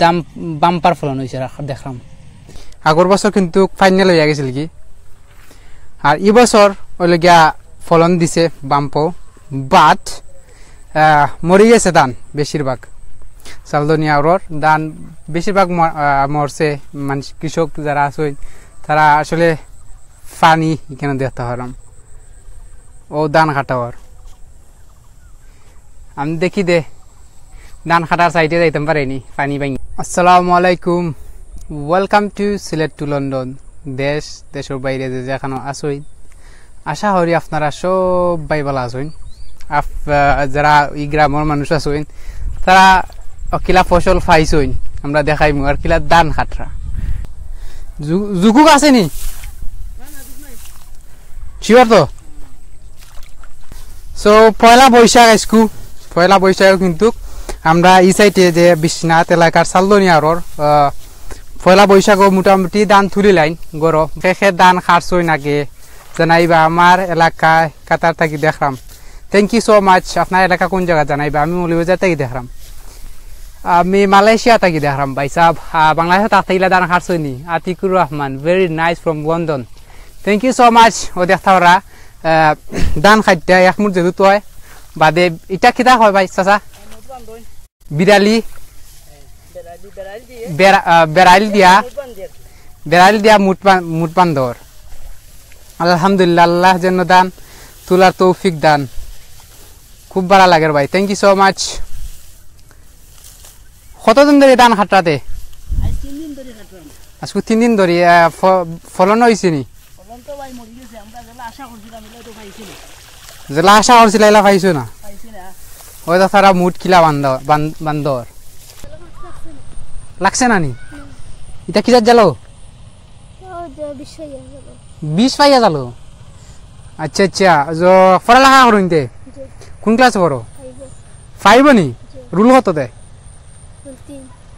দাম বাম্পার ফলন হয়েছে দেখলাম। আগর বছর কিন্তু ফাইনাল হয়ে গেছিল কি, আর এই বছর ওই গিয়া ফলন দিছে বাম্পো, বাট মরে গেছে ধান বেশিরভাগ। সালদনিয়া ওর ধান বেশিরভাগ মরছে। মানুষ কৃষক যারা আছে তারা আসলে পানি এখানে দেখতে পারলাম ও ধান কাটাওয়ার। আমি দেখি দে ধান কাটার সাইডে যাইতাম পারিনি পানি ভাঙি। আসসালামু আলাইকুম, welcome to Sylhet to London. দেশের বাইরে যে যেখানে আসই, আশা করি আপনারা সবাই ভালো আছেন। যারা এই গ্রামের মানুষ আছেন তারা কিলা ফসল পাইছেন আমরা দেখাই আর কিলা ধান কাটরা জুকুক আসেনি শিওর তো। সো পয়লা বৈশাখ আজকু, পয়লা বৈশাখ কিন্তু আমরা এই সাইডে যে বিশ্বনাথ এলাকার সালদনিয়ার পয়লা বৈশাখও মোটামুটি ধান তুলি লাইন গরম শেষে ধান খারছই নাকি জানাইবা। আমার এলাকায় কাতার থাকি দেখলাম। Thank you so much. আপনার এলাকা কোন জায়গা জানাইবা। আমি মৌলভীবাজার থাকি দেখলাম, আমি মালয়েশিয়া থাকি দেখলাম। ভাই সাহেব বাংলাদেশে থাকলে ধান খারছই নি। Atiqur Rahman, very nice from London. Thank you so much. ও দেখতে ওরা ধান খাদ্য এক মুঠ যেহেতু হয় বাদে ইটা খিতা হয় ভাই চাচা বিড়ালি বেড়াইল দিয়া মুঠ বান্ধর। আলহামদুলিল্লাহ, আল্লাহ যেন দান তোলার তৌফিক দান। খুব ভালো লাগে ভাই, থ্যাংক ইউ সো মাচ। কতদিন ধরে ধান খাটরাতে? আজকে 3 দিন ধরে। ফলন হয়েছে নি? যেলা আশা করছিল এলা পাইছো না? ওই তো তারা মুঠ কিলা বান্ধর লাগছে না নি? এটা কি জালো 20 পাইয়া জালো? আচ্ছা আচ্ছা। পড়ালেখা করো নিতে? কোন ক্লাস পড়ো? 5 নি? রুল কত দে?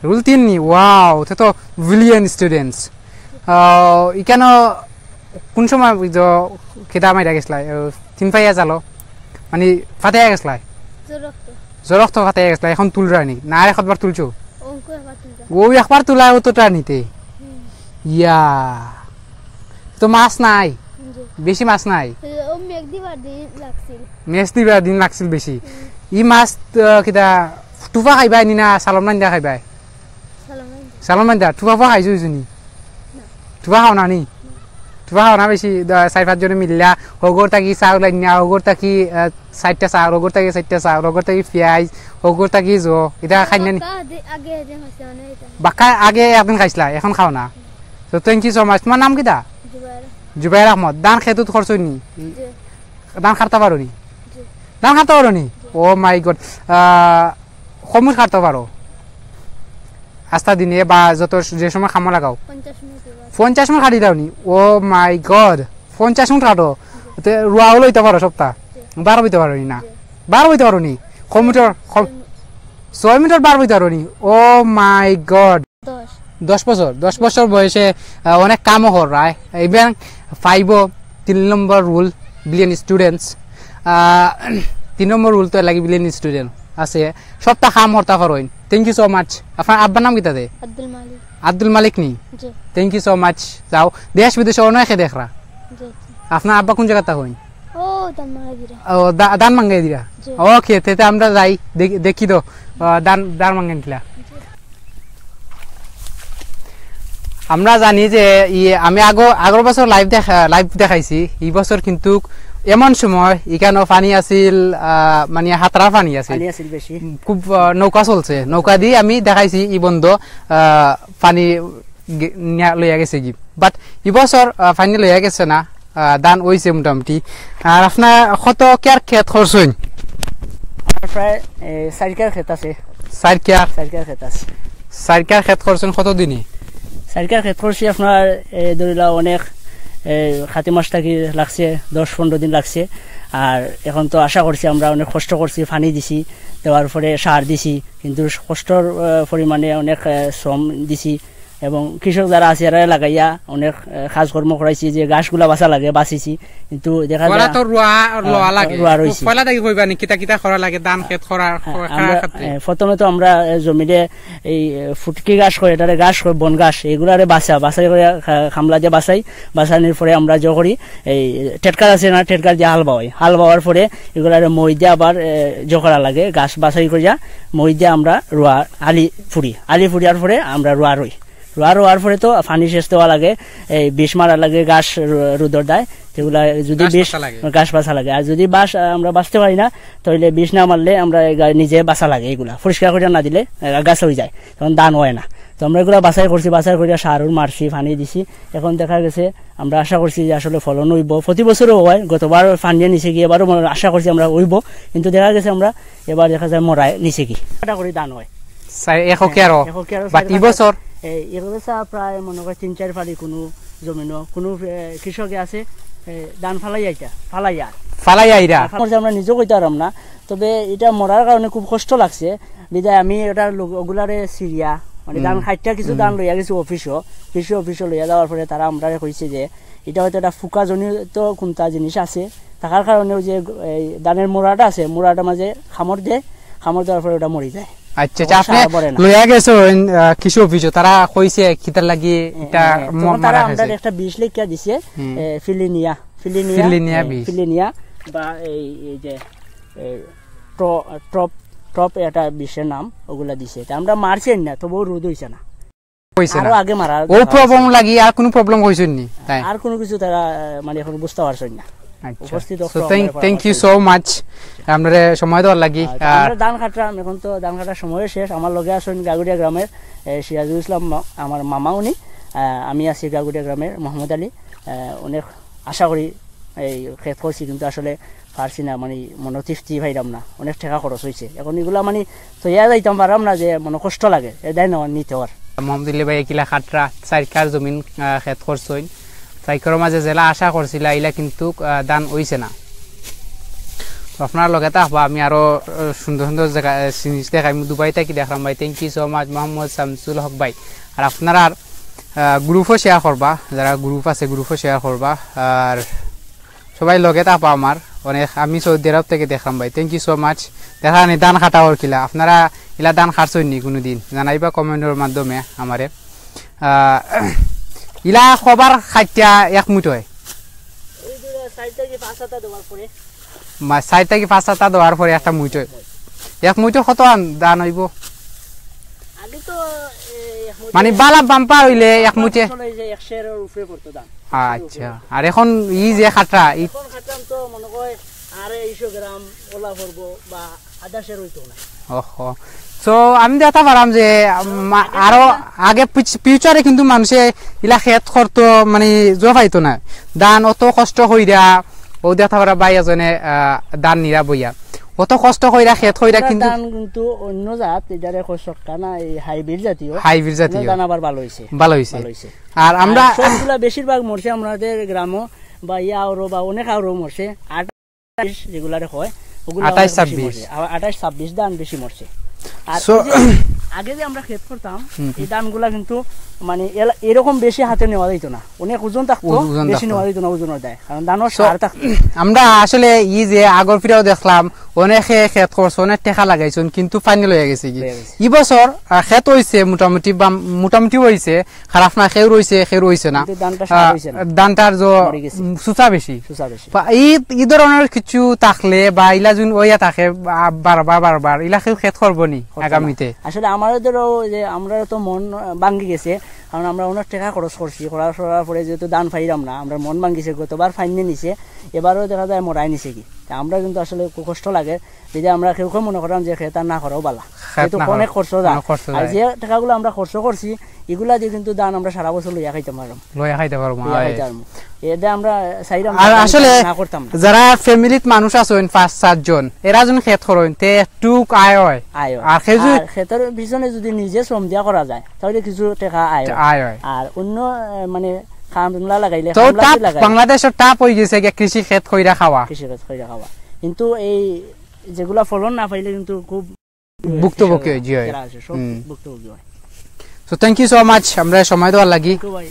রুল 3 নি? ওয়াও, তো ব্রিলিয়েন্ট স্টুডেন্টস। এখানে কোন সময় খেতা মাইরা গেছলা? 3 পাইয়া জালো মানে ফাটাইয়া গেছলা? জরক তো ফাটাইয়া গেছলা, এখন তুলরা নি না? আর একবার তুলছো? ও একবার তুলা ও তোটা নিতে। ইয়া তো মাছ নাই বেশি? মাছ নাই? মেঘ দিবার দিন লাগছিল বেশি। ই মাছ কিতা টুপা খাইবাই নি না সালম নান্দা খাইবাই? সালম নান্দা টুপা খাইছো নি? টুপা খাও না নি? টুপা খাও না বেশি? 4-5 জনে মিললা হগর থাকি চাউল লাইনা, হগর থাকি 4টা চাউল, হগর থাকি 4টা চাউল, হগর থাকি পেঁয়াজ, হগর থাকি এটা খাই না? বাক্কা আগে একদিন খাইছিলা, এখন খাও না? তো থ্যাংক ইউ সো মাচ। তোমার নাম কিতা? জুবাইর আহমদ। ধান খেতুত খরচ নি? ধান খাটতে পারো নি? ধান খাটতে পারো নি? ও মাই গড। কমুট খাটতে পারো আস্তা দিনে বা যত যে সময় খামা লাগাও? 50 মিনিট খাটি দাও নি? ও মাই গড, 50 মিনিট খাটো। রুয়াও লইতে পারো সপ্তাহ? 12 বইতে পারো নি? না 12 বইতে পারো নি? কম্পিউটার 6 মিনিট 12 বইতে পারো নি? ও মাই গড। 10 বছর বয়সে অনেক কামও করায়। Even 5 3 number rule billion students. 3 number rule তো লাগি বিলিয়ন স্টুডেন্ট আছে সপ্তাহ কাম করতে পারেন। Thank you so much. আপনার আব্বার নাম কিতা দে? আব্দুল মালিক নি? Thank you so much. যাও দেশ বিদেশে অনেকে দেখরা। আপনার আব্বা কোন জায়গাটা হইন? দান মাঙ্গাই দিরা? ওকে, তেতে আমরা যাই দেখি তো দান মাঙ্গাই দিলা। আমরা জানি যে আমি আগর বছর লাইভ দেখাইছি। এই বছর কিন্তু এমন সময় এখানে পানি আছিল, মানে হাতরা পানি আছিল খুব। নৌকা চলছে, নৌকা দিয়ে আমি দেখাইছি ই বন্ধ পানি লইয়া গেছে কি। বাট এই বছর পানি লইয়া গেছে না, ধান হয়েছে মোটামুটি। আর আপনার কত কেয়ার ক্ষেত খরচ? প্রায় 4 কেয়ার ক্ষেত আছে। 4 কেয়ার ক্ষেত আছে। 4 কেয়ার ক্ষেত খরচ কত দিনে? 4 কেয়ার ক্ষেত করছি আপনার ধরিলা অনেক খাতি মাস থাকি লাগছে, 10-15 দিন লাগছে। আর এখন তো আশা করছি আমরা অনেক কষ্ট করছি, পানি দিছি, দেওয়ার পরে সার দিছি, কিন্তু কষ্টর পরিমাণে অনেক শ্রম দিছি। এবং কৃষক যারা আছে এরা লাগাইয়া অনেক কাজকর্ম করাইছি যে গাছগুলা বাঁচা লাগে বাঁচিছি কিন্তু দেখা যায় তো রোয়া লাগে রোয়া রইছে পয়লা থেকে কইবা নি কিতা কিতা করা লাগে ধান ক্ষেত করার ক্ষেত্রে প্রথমে তো আমরা জমিতে এই ফুটকি গাছ করে এটারে গাছ করে বন গাছ এগুলারে বাছাই করে খামলা দিয়ে বাছানোর পরে আমরা যে করি এই টেটকার আছে না টেটকার দিয়ে হাল বাওয়ার পরে এগুলারে মই দিয়ে আবার যে করা লাগে গাছ বাছাই করিয়া মই দিয়ে আমরা রোয়া আলি ফুরিয়ার পরে আমরা রোয়ার পরে তো পানি সেচ দেওয়া লাগে এই বিষ মারা লাগে গাছ রোদর দেয় যেগুলা যদি বিষ গাছ বাঁচা লাগে আর যদি আমরা বাঁচতে পারি না তাহলে বিষ না মারলে আমরা নিজে বাঁচা লাগে এগুলা পরিষ্কার করে না দিলে গাছ হয়ে যায় তখন দান হয় না তো আমরা এগুলা বাছাই করিয়া সার মারছি পানি দিছি এখন দেখা গেছে আমরা আশা করছি যে আসলে ফলন হইব প্রতি বছরও হয় গতবার ফান্ডিয়ে নিচে গিয়ে এবারও আশা করছি আমরা হইব কিন্তু দেখা গেছে আমরা এবার দেখা যায় মরায় নিচে কি এটা করে দান হয় প্রায় মনে করে 3-4 ফালি কোনো জমিনও কোনো কৃষকে আছে ধান ফালাইয়া আমরা নিজেও কইতে পারলাম না তবে এটা মরার কারণে খুব কষ্ট লাগছে বিদায় আমি এটা ওগুলারে সিরিয়া মানে ধান খাইটা কিছু ধান লইয়া গেছি অফিসও লইয়া যাওয়ার পরে তারা আমরা কইছে যে এটা হয়তো একটা ফুকাজনিত কোনটা জিনিস আছে থাকার কারণে যে ধানের মোড়াটা আছে মোড়াটা মাঝে খামর দেওয়ার পরে ওটা মরি যায় আচ্ছা আপনি লইয়া গেছো কৃষি অফিস তারা কইছে কিতার লাগি এটা তারা আমরা একটা বিষ লিখিয়া দিছে ফিলিনিয়া বা এই যে টপ এটা বিষের নাম ওগুলা দিছে আমরা মারছি না তবু রোদ হইছে না আরো আগে মারা ও প্রবলেম লাগি আর কোনো প্রবলেম হইছে নি আর কোনো কিছু তারা মানে এখন বুঝতে পারছেন না থ্যাংক ইউ সো মাচ আমরা সময় দেওয়ার লাগি ধান কাটা এখন তো ধান কাটার সময় শেষ আমার লগে আসেন গাগুড়িয়া গ্রামের সিরাজুল ইসলাম আমার মামা উনি আমি আছি গাগুড়িয়া গ্রামের মোহাম্মদ আলী অনেক আশা করি এই ক্ষেত করছি কিন্তু আসলে পারছি না মানে মনে তৃপ্তি পাইলাম না অনেক টাকা খরচ হয়েছে এখন এগুলা মানে তৈয়া যাইতাম পারলাম না যে মনে কষ্ট লাগে দেয় না নিতে হওয়ার মোহাম্মদ আলী ভাই কিলা খাটরা 4 কার জমিন ক্ষেত করছইন সাইকের মাঝে জেলা আশা করছিল ইলা কিন্তু দান হইছে না আপনার লগে থাকবা আমি আরো সুন্দর সুন্দর জায়গা জিনিস দেখাই দুবাই থেকে দেখলাম ভাই thank you so much Mohammad Shamsul Haque ভাই আর আপনারা গ্রুপও শেয়ার করবা যারা গ্রুপ আছে গ্রুপও শেয়ার করবা আর সবাই লগে থাকবা আমার অনেক আমি সৌদি আরব থেকে দেখলাম ভাই থ্যাংক ইউ সো মাচ দেখা নি দান খাটা ওর কিলা আপনারা ইলা দান খাটছই নি কোনোদিন জানাইবা কমেন্টের মাধ্যমে আমারে ইলা খবর খাইটা এক মুঠ হয় 4 থেকে 5 দেওয়ার পরে 4 থেকে 5 দেওয়ার পরে একটা মুঠ হয় এক মুঠ কত দান হইব আগে তো মানে বালা বাম্পা হইলে এক মুঠে 100 এর উপরে পড়তো দান আচ্ছা আর এখন ই যে খাটরা এখন খাটরাম তো মনে হয় আর 200 গ্রাম ওলা পড়ব বা 1000 হইতো না ওহো সো আমি দেখা পারাম যে আরো আগে ফিউচারে কিন্তু মানুষে ইলা ক্ষেত করতো মানে জোয়া পাইতো না দান অত কষ্ট হইরা ও দেখা পারা বাই এজনে দান নিরা বইয়া অত কষ্ট কইরা ক্ষেত কইরা কিন্তু দান কিন্তু অন্য জাত এটারে কষ্টটা না এই হাইব্রিড জাতীয় দান আবার ভালো হইছে আর আমরা সবগুলা বেশিরভাগ মরছে আমাদের গ্রামে বা ইয়ারও বা অনেক আরো মরছে 28 যেগুলারে হয় ওগুলা 28-26 দান বেশি মরছে আর আগে যে আমরা ক্ষেত করতাম এই ধানগুলা কিন্তু মানে এরকম বেশি হাতে নেওয়া যাইতো না অনেক ওজন থাকতো বেশি নেওয়া যাইতো না ওজনের দেয় কারণ ধানও সার থাকতো আমরা আসলে ই যে আগর ফিরেও দেখলাম অনেকে ক্ষেত করছে অনেক টাকা লাগাইছেন কিন্তু ফাইনাল হয়ে গেছে কি এই বছর ক্ষেত হইছে মোটামুটি হইছে খারাপ না খেউ রইছে না ধানটার যে সুচা বেশি এই ধরনের কিছু থাকলে বা ইলা যুন ওইয়া থাকে বারবার ইলা কেউ ক্ষেত করবো নি আগামীতে আসলে আমাদেরও যে আমরা তো মন ভাঙ্গি গেছে কারণ আমরা অনেক টাকা খরচ করছি করার পরে যেহেতু দান পাইলাম না আমরা মন ভাঙ্গিছে গতবার ফাইনে নিছে এবারও দেখা যায় মরাই নিছে কি আমরা কিন্তু আসলে কষ্ট লাগে যদি আমরা কেউ মনে করাম যে খেতা না করাও বালা কিন্তু অনেক খরচ যায় আর যে টাকাগুলো আমরা খরচ করছি এগুলা দিয়ে কিন্তু দান আমরা সারা বছর লইয়া খাইতে পারবো এটা আমরা চাইলাম আসলে যারা ফ্যামিলিত মানুষ আছেন 5-7 জন এরা যখন ক্ষেত করেন তে একটু আয় হয় আর ক্ষেতের পিছনে যদি নিজে শ্রম দিয়া করা যায় তাহলে কিছু টাকা আয় হয় আর অন্য মানে বাংলাদেশের টাপ হয়ে গেছে কৃষি ক্ষেত কইরা খাওয়া কিন্তু এই যেগুলা ফলন না পাইলে কিন্তু খুব ভুক্তভোগী হয় so thank you so much আমরা সময় দেওয়ার লাগি তো ভাই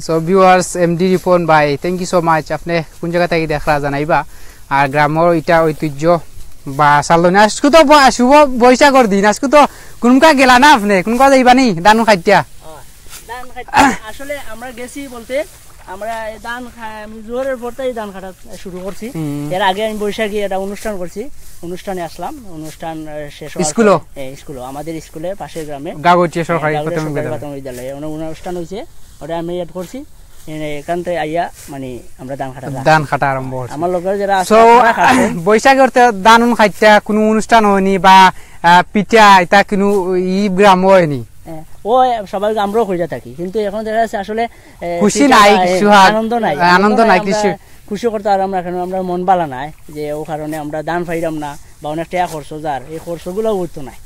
সো ভিউয়ার্স এমডি রিপন ভাই থ্যাংক ইউ সো মাচ আপনি কোন জায়গা থেকে দেখরা জানাইবা আর গ্রামের এটা ঐতিহ্য বা সালদনি আজকে তো শুভ বৈশাখর দিন আজকে তো কোনকা গেলা না আপনি কোনকা যাইবা নি দানু খাইতিয়া ধান আসলে আমরা গেছি বলতে আমরা ধান আমি জোরের পরতেই ধান কাটা শুরু করছি এর আগে আমি বৈশাখী একটা অনুষ্ঠান করছি অনুষ্ঠানে আসলাম অনুষ্ঠান শেষ স্কুলও স্কুলও আমাদের স্কুলের পাশের গ্রামে গাগটিয়া সরকারি প্রাথমিক বিদ্যালয়ে অনুষ্ঠান হয়েছে ওটা আমি এড করছি এখান থেকে আইয়া মানে আমরা ধান কাটা আরম্ভ করছি আমার লোকের যারা সো বৈশাখের দান খাইতা কোনো অনুষ্ঠান হয়নি বা পিঠা এটা কোনো ই গ্রাম হয়নি ও সবাই আমরাও খুঁজে থাকি কিন্তু এখন দেখা যাচ্ছে আসলে খুশি নাই আনন্দ নাই কিছু খুশি করতে আর আমরা কেন আমরা মন বালা নাই যে ও কারণে আমরা দান পাইলাম না বা অনেক টাকা খরচ যার এই খরচগুলো উঠতো নাই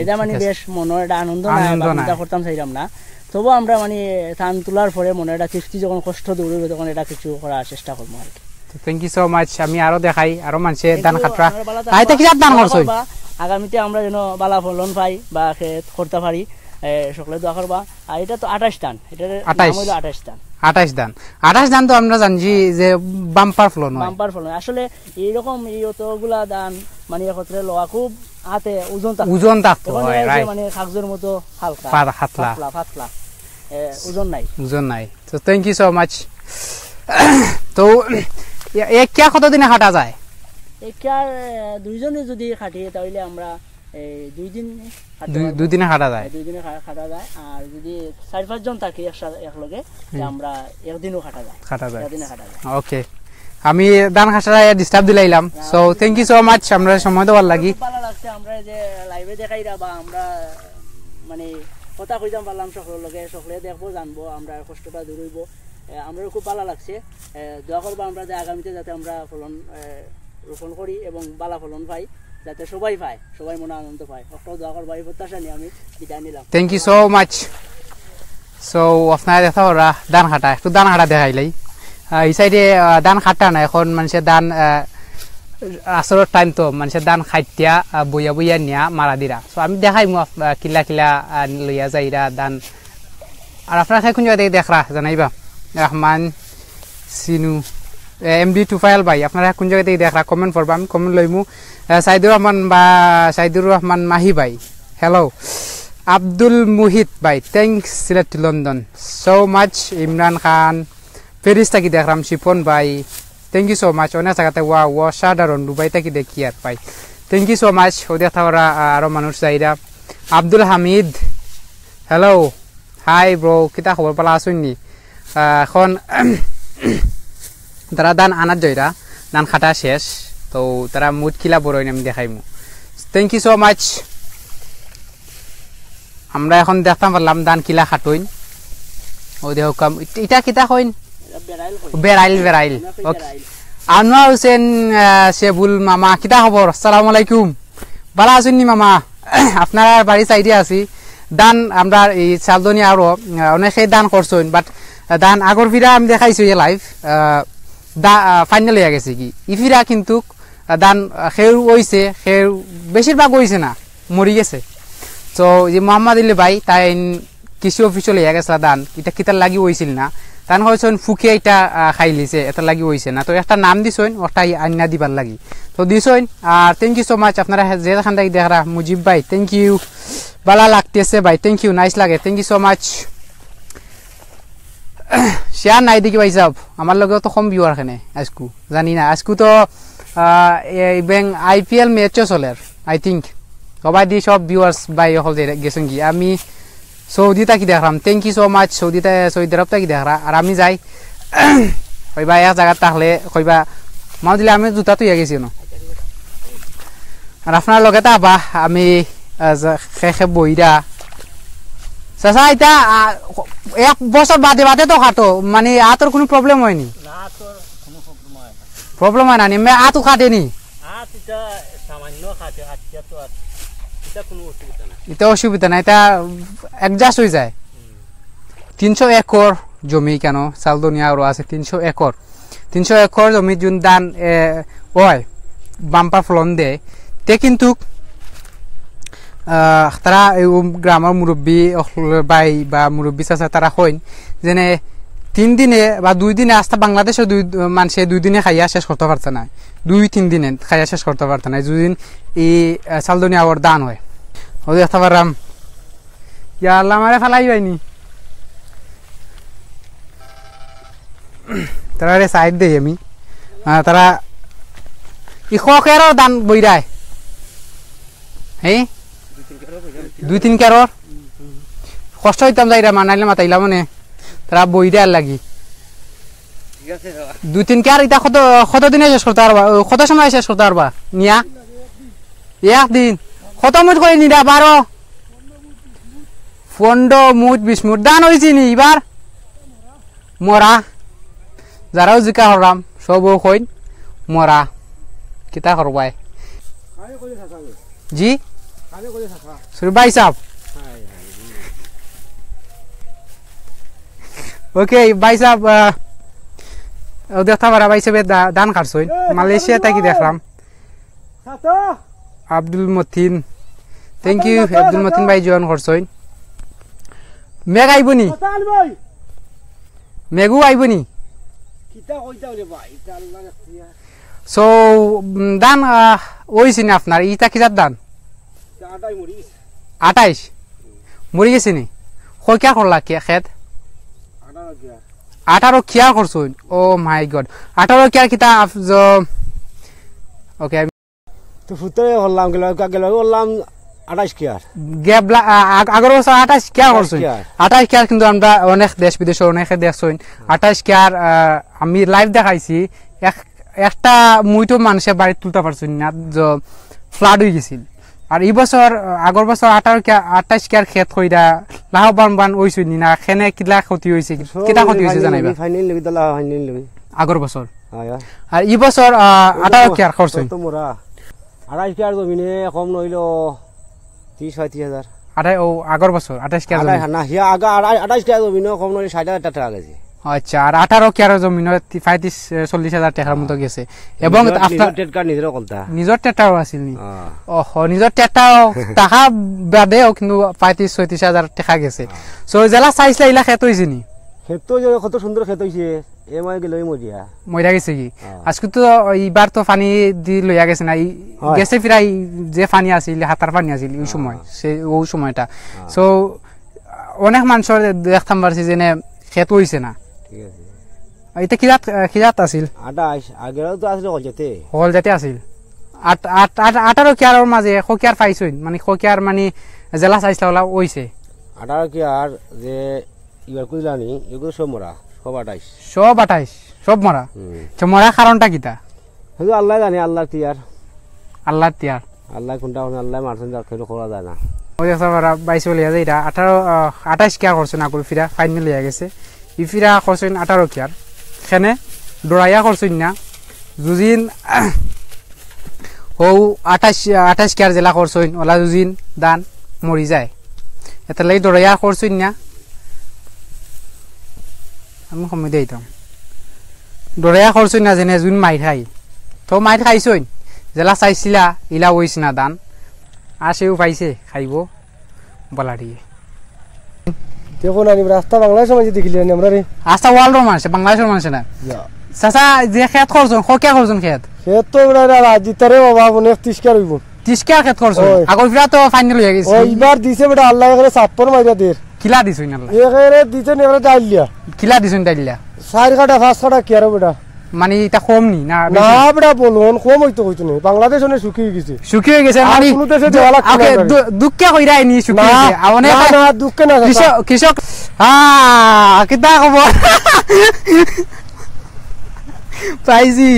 এটা মানে বেশ মনের একটা আনন্দ নাই চিন্তা করতাম চাইলাম না তবু আমরা মানে ধান তোলার পরে মনে একটা তৃপ্তি যখন কষ্ট দৌড়বে তখন এটা কিছু করার চেষ্টা করবো আর কি থ্যাংক ইউ সো মাচ আমি আরো দেখাই আরো মানুষে দান খাটরা আইতা কি দান করছই আগামীতে আমরা যেন বালা ফলন পাই বা করতে পারি সকলে দোয়া করবা আর এটা তো 28 দান এটা নাম হলো 28 দান 28 দান তো আমরা জানি যে বাম্পার ফলন আসলে এইরকম এই অতগুলা দান মানে একত্রে লওয়া খুব হাতে ওজন থাকতো রাইট মানে কাগজের মতো হালকা পাতলা ওজন নাই তো থ্যাংক ইউ সো মাচ তো এক কিয়া কতদিনে কাটা যায় একার দুইজনে যদি খাটি তাহলে আমরা দুই দিনে কাটা যায় আর যদি 4-5 জন থাকি একলগে আমরা একদিনও কাটা যায় ওকে আমি দান খাটা ডিস্টার্ব দিলাইলাম so thank you so much আমরা সময় দেওয়ার লাগি ভালো লাগছে আমরা যে লাইভে দেখাইরা বা আমরা মানে কথা কইতাম পারলাম সকলের লগে সকলে দেখবো জানবো আমরা কষ্টটা দূর হইব আমারও খুব ভালো লাগছে দোয়া করবো আমরা যে আগামীতে যাতে আমরা ফলন রোপণ করি এবং বালা ফলন পাই যাতে সবাই পায় সবাই মনে আনন্দ পায় একটা দোয়া করবো এই প্রত্যাশা নিয়ে আমি বিদায় নিলাম thank you so much so আপনারা দেখা ওরা দান খাটা একটু দান খাটা দেখাইলাই এই সাইডে দান খাটা না এখন মানুষের দান আসরের টাইম তো মানুষের দান খাইতিয়া বইয়া নিয়া মারা দিরা সো আমি দেখাই কিলা লইয়া যাইরা দান আর আপনারা কোন জায়গা থেকে দেখরা জানাইবা রহমান সিনু এমডি টুফাইল ভাই আপনারা কোন জায়গা থেকে দেখরা কমেন্ট করবা আমি কমেন্ট লইমু সাইদুর রহমান মাহি ভাই হ্যালো আব্দুল মুহিত ভাই thanks Sylhet to London so much Imran Khan Paris থাকি দেখলাম শিপন ভাই থ্যাংক ইউ সো মাচ অনেক জায়গাতে অসাধারণ দুবাই থাকি দেখি আর ভাই থ্যাংক ইউ সো মাচ ও দেখা ওরা আরো মানুষ যাইরা Abdul Hamid hello hi bro কিতা খবর পালা আসুননি এখন তারা দান আনার জয়রা দান খাটা শেষ তো তারা মুড খিলা বড়ই আমি দেখাইমু থ্যাংক ইউ সো মাচ আমরা এখন দেখতাম পারলাম দান কিলা খাটইন ও দেহ কাম এটা কিতা কইন বেড়াইল ওকে আনোয়ার হোসেন শেবুল মামা কিতা খবর আসসালামু আলাইকুম ভালো আছেন নি মামা আপনার বাড়ি সাইডে আছি দান আমরা এই চালদনি আরো অনেকেই দান করছেন বাট দান আগর ফিরা আমি দেখাইছো এই লাইভ ফাইনাল হয়ে গেছে কি ইফিরা কিন্তু দান খেউ হইছে খেউ বেশিরভাগ হইছে না মরি গেছে তো যে মোহাম্মদ আলী ভাই তাই কৃষি অফিসে লিয়া গেছে দান এটা কিতার লাগি হয়েছিল না তান হয়েছেন ফুকে এটা খাই লিছে এটা লাগি হয়েছে না তো একটা নাম দিছেন ওটা আন্না দিবার লাগি তো দিছেন আর থ্যাংক ইউ সো মাচ আপনারা যেখান থেকে দেখরা মুজিব ভাই থ্যাংক ইউ ভালো লাগতেছে ভাই থ্যাংক ইউ নাইস লাগে thank you so much share নাই দেখি ভাই সাহেব আমার লগেও তো কম ভিউয়ার এখানে আজকু জানি না আজকু তো ব্যাং আইপিএল ম্যাচও চলে আই থিঙ্ক কবাডি সব ভিউয়ার্স বাই হল গেছেন কি আমি সৌদি থাকি দেখলাম thank you so much Saudi Arabia থাকি দেখরা আর আমি যাই কইবা এক জায়গা তাহলে কইবা মা দিলে আমি জুতা তুইয়া গেছি ন আর আপনার লগে তা আবা আমি খেখে বইরা চাচা এটা 1 বছর বাদে তো খাটো মানে আতর কোনো প্রবলেম হয়নি প্রবলেম হয় না আমি আতো খাটেনি এটা অসুবিধা না এটা অ্যাডজাস্ট হয়ে যায় 300 একর জমি কেন চালদনিয়া আরো আছে 300 একর জমি যোন দান হয় বাম্পার ফলন দেয় তে কিন্তু তারা গ্রামের মুরব্বী বাই বা মুরব্বী চাচা তারা কইন যেনে 3 দিনে বা 2 দিনে আস্তা বাংলাদেশে মানুষে 2 দিনে খাইয়া শেষ করতে পারছে না 2-3 দিনে খাইয়া শেষ করতে পারছে না দুদিন এই চালদনি আওয়ার দান হয় ও দেখতে পারলাম ইয়া আল্লাহ আমারে ফেলাই হয়নি তারা সাইড দেই আমি তারা ইখকেরও দান বইরায় হ্যাঁ 2-3 কেরর কষ্ট হইতাম যাইরা মানাইলে মাতাইলা মানে তারা বই দেওয়ার লাগি 2-3 কেয়ার এটা কত দিনে শেষ করতে পারবা কত সময় শেষ করতে পারবা নিয়া একদিন কত মুঠ করে নিরা 12-15 মুঠ 20 মুঠ দান হয়েছি নি এবার মরা যারাও জিকা হরাম সব কইন মরা কিতা করবাই জি ভাই সাহেব ওকে ভাই সাহেব দেখতে পারা ভাই সাহেব দান কাটছই মালয়েশিয়া তাকি দেখলাম আব্দুল মতিন থ্যাংক ইউ আব্দুল মতিন ভাই জয়েন করছই মেঘ আইবনি মেঘু আইবনি সো দান ওইছি না আপনার ইটা কিজার দান 28 মরি গেছে নি কয়টা করলা কে খেত 18 কিয়া করছুন ও মাই গড 18 কিয়া কিতা ওকে তো ফুতরে হলাম গেল হলাম 28 কিয়ার গেবলা আগর বছর 28 কিয়া করছুন 28 কিয়ার কিন্তু আমরা অনেক দেশ বিদেশে অনেক দেখছুন 28 কিয়ার আমি লাইভ দেখাইছি একটা মুইটো মানুষের বাড়ি তুলতে পারছুন না যে ফ্লাড হয়ে গেছিল আর এই বছর আগর বছর 28 কিয়ার খেত কইরা লাভবান হইছুন না খেনে কিলা ক্ষতি হইছে কিটা ক্ষতি হইছে জানাইবা ফাইনাল লবি দলা ফাইনাল লবি আগর বছর আর এই বছর 18 কিয়ার করছুন তো মোরা 28 কিয়ার জমিনে কম নইলো 30-35 হাজার ও আগর বছর 28 কিয়ার জমি না হিয়া আগা 28 কিয়ার জমিনে কম নইলো 60,000 টাকা গেছে আচ্ছা আর 18 কিয়ার জমি 35-40 হাজার টাকার মতো গেছে এবং আপনার টেট কার্ড নিজের কলতা নিজের টেটাও আছিল নি নিজের টেটাও টাকা বাদেও কিন্তু 35-36 হাজার টাকা গেছে সো জেলা সাইজ লাইলা খেত হইছে নি খেত যে কত সুন্দর খেত হইছে এমআই গেলই মরিয়া গেছে কি আজকে তো এইবার তো পানি দি লইয়া গেছে না গেছে ফিরাই যে পানি আছিল হাতার পানি আছিল ওই সময় ওই সময়টা সো অনেক মানুষের দেখতাম পারছি যে খেত হইছে না ঠিক আছে এটা কিরাত আছিল 28 আগেও তো আছিল হল যেতে আছিল 18 কিয়ারের মাঝে খকিয়ার পাইছইন মানে খকিয়ার মানে জেলা সাইজ লাউলা হইছে 18 কিয়ার যে ইবার কইলানি এগুলো সব মরা সব 28 সব মরা তো মরা কারণটা কিটা শুধু আল্লাহ জানে আল্লাহ তিয়ার আল্লাহ কোনটা আল্লাহ মারছেন যা খেলো করা যায় না ওই সারা 22 বলে যায় এটা 28 কিয়ার করছেন আকুল ফিরা ফাইনাল হয়ে গেছে ইফিরা করছেন 18 কিয়ার খেনে ডরাইয়া করছেন না জুজিন ও 28 কিয়ার জেলা করছেন ওলা জুজিন দান মরি যায় এটা লাগি ডরাইয়া করছেন না আমি সময় দিতাম ডরাইয়া করছেন না যেনে জুন মাইর খাই তো মাইর খাইছইন জেলা চাইছিলা ইলা হইছ না দান আসেও পাইছে খাইব বলা দিয়ে দেখুন আমি রাস্তা বাংলাদেশের মাঝে দেখিলেন আমরা রে রাস্তা ওয়ার্ল্ডের মানুষ বাংলাদেশের মানুষ না চাচা যে খেত করছেন কিয়া করছেন খেত তো জিতারে বাবা অনেক 30 কিয়ার হইব 30 কিয়া খেত করছেন আগর ফিরা তো ফাইনাল হয়ে গেছে এইবার দিছে বেটা আল্লাহ এখানে 56 মাইরা দের কিলা দিছইন আল্লাহ এখানে দিছে নেরা ডাইলিয়া কিলা দিছইন ডাইলিয়া 4 কাটা 5 কাটা কিয়ার বেটা মানে এটা কম নি না না বেটা বলুন কম হইতো হইতো না বাংলাদেশ অনেক শুকিয়ে গেছে মানে কোন দেশে দেওয়া লাগবে ওকে দুঃখে কইরা নি শুকিয়ে গেছে অনেক না দুঃখে না কৃষক কিতা খবর পাইছি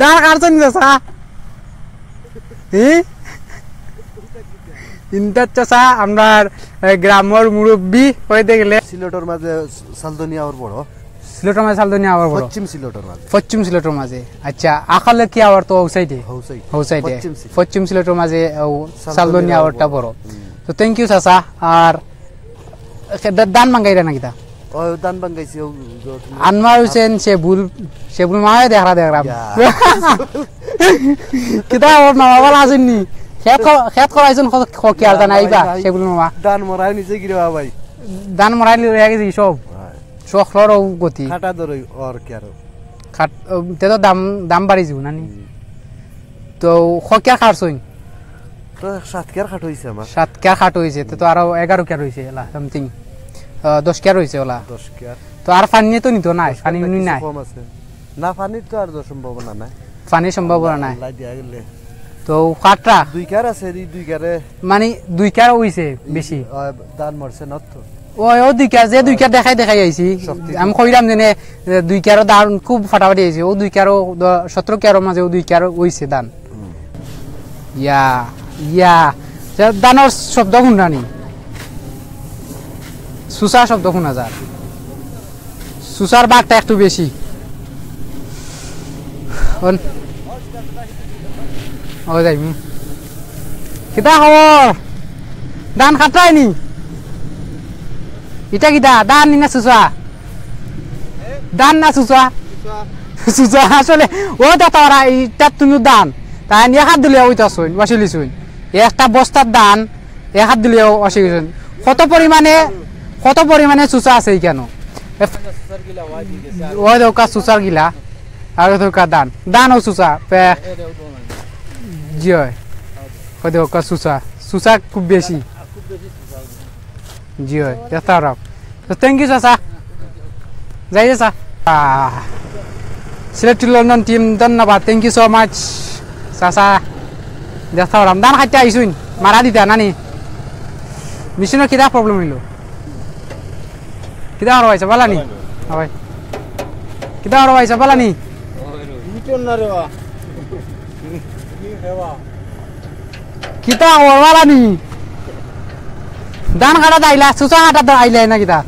দাঁড় কাটছেন চাচা ইন্টার চাচা আমরা গ্রামের মুরব্বী হইতে গেলে সিলেটের মাঝে সালদনিয়া আর বড় সিলেটের মাঝে সালদনিয়া আর বড় পশ্চিম সিলেটের মাঝে আচ্ছা আখালে কি আবার তো হৌসাইডে পশ্চিম সিলেটের মাঝে সালদনিয়া আওয়ারটা বড় তো থ্যাংক ইউ চাচা আর দান মাঙ্গাইরা নাকি তা ও দান বাঙ্গাইছে আনওয়ার হোসেন শেবুল মামায় দেখরা কিতা ওর মামা বলা আছেন নি খেত করাইছেন কি আর জানা আইবা শেবুল মামা দান মরাই নিচে গিরে ভাই দান মরাই রয়ে গেছি সব শখলর গতি খাটা ধরে আর কি আর খাট তে তো দাম বাড়ি যাব নানি তো খকিয়া খারছই তো 7 কেয়ার খাট হইছে আমার 7 কেয়ার খাট হইছে তো আরো 11 কেয়ার হইছে এলা সামথিং 10 কেয়ার হইছে ওলা 10 কেয়ার তো আর পানি তো নিতো নাই পানি নি নাই কম আছে না পানি তো আর সম্ভাবনা নাই পানি সম্ভাবনা নাই লাই দিয়া গেলে তো কাটরা 2 কেয়ার আছে 2 কেয়ারে মানে 2 কেয়ার হইছে বেশি দান মরছে না তো ও 2 কেয়ার যে 2 কেয়ার দেখাই আইছি আমি কইরাম জানে 2 কেয়ার দান খুব ফাটাফাটি আইছে ও 2 কেয়ার 17 কেয়ার মাঝে ও 2 কেয়ার হইছে দান ইয়া দানোর শব্দ শুনানি সুসার শব্দ শোনা যায় সুসার বাঘটা একটু বেশি কিতা খবর দান খাটাই নি ইটা কিতা দান নি না সুসা দান না সুসা সুসা আসলে ও দাতা ইটা তুমি দান তাই এক হাত দিলে ওইতাছুন ওয়াসিলিছুন একটা বস্তার দান এক হাত দিলে অসিলিছুন কত পরিমাণে সুসা আছে কেন ওই দৌকা সুসার গিলা আর দৌকা দান ও সুসা জি হয় ওই দৌকা সুসা খুব বেশি জি হয় দেখা রাখ তো থ্যাংক ইউ চাচা যাই চাচা সিলেট লন্ডন টিম ধন্যবাদ থ্যাংক ইউ সো মাচ চাচা দেখা রাম দান খাইতে আইসুন মারা দিতা নানি মেশিনের কিতা প্রবলেম হইল কিতা আর হইছে বালানি হয় কিতা আর হইছে বালানি কিতা আর বালানি দান কাটা দাইলা সুসা কাটা আইলাই না কিতা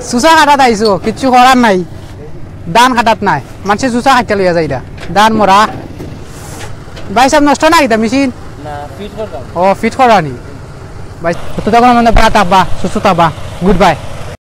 সুসা কাটা দাইছো কিচ্ছু করার নাই দান কাটাত নাই মানুষে সুসা খাইতে লইয়া যাইরা দান মরা ভাই সব নষ্ট না কিতা মেশিন ও ফিট করা নি ভাই তো তখন মানে বাটা বা সুসুতা বা গুড বাই